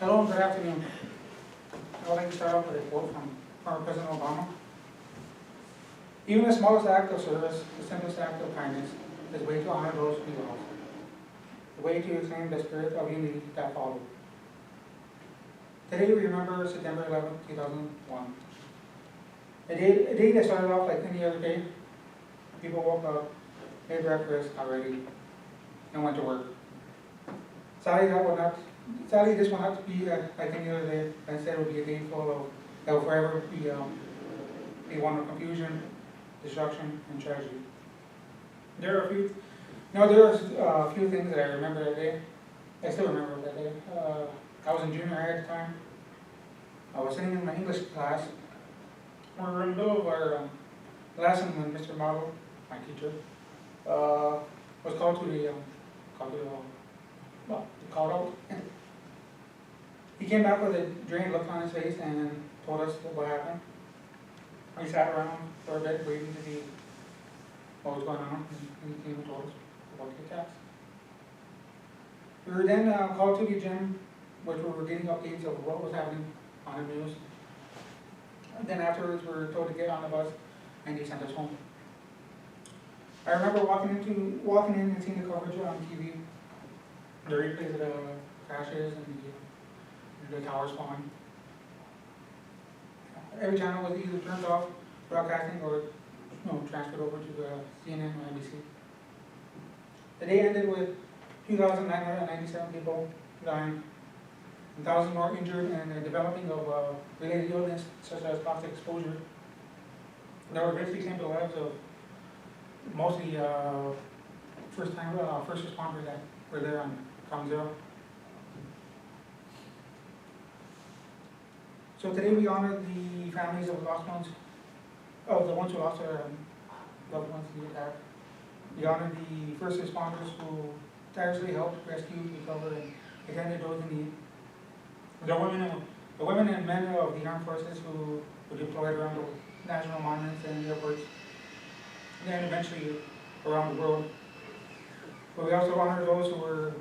Hello, good afternoon. I would like to start off with a quote from former President Obama. Even the smallest act of service, the simplest act of kindness, is a way to honor those we love. The way to explain the spirit of unity that followed. Today we remember September 11, 2001. A day that started off like any other day. People woke up, made breakfast, got ready, and went to work. Sadly, this will not be like any other day. Instead, it will be a day full of, that will forever be one of confusion, destruction, and tragedy. There are a few things that I remember that day. I still remember that day. I was in junior high at the time. I was sitting in my English class. We were in the middle of our lesson when Mr. Model, my teacher, was called out. He came back with a drained look on his face and told us what happened. We sat around for a bit waiting to see what was going on, and he came and told us about the attacks. We were then called to the gym, which we were getting updates of what was happening on the news. And then afterwards we were told to get on the bus, and they sent us home. I remember walking in and seeing the coverage on TV, the replays of the crashes and the towers falling. Every channel was either turned off, broadcasting, or transferred over to CNN or NBC. The day ended with 2,997 people dying, and thousands more injured, and the developing of related illness such as toxic exposure. There were greatly claimed the lives of mostly first responders that were there on Ground Zero. So today we honor the families of the ones who lost their loved ones in the attack. We honor the first responders who tirelessly helped rescue, recover, and attended those in need. The women and men of the armed forces who were deployed around the national monuments and airports, and then eventually around the world. But we also honor those who were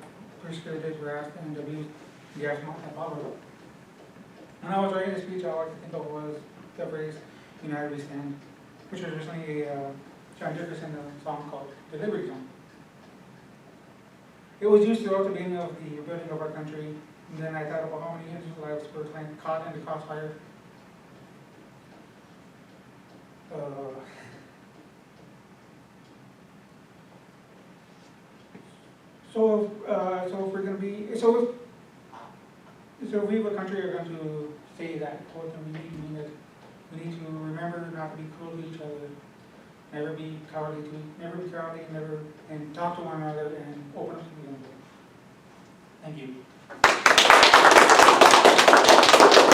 persecuted, harassed, and abused in the aftermath of power. When I was writing this speech, all I could think of was the phrase, "United we stand," which was recently John Dickerson song called "The Liberty Zone." It was used throughout the beginning of the rebuilding of our country, and then I thought about how many innocent lives were caught in the crossfire. So if we, the country, are going to say that quote, then we need to mean it. We need to remember not to be cruel to each other, never be cowardly, and talk to one another and open up to one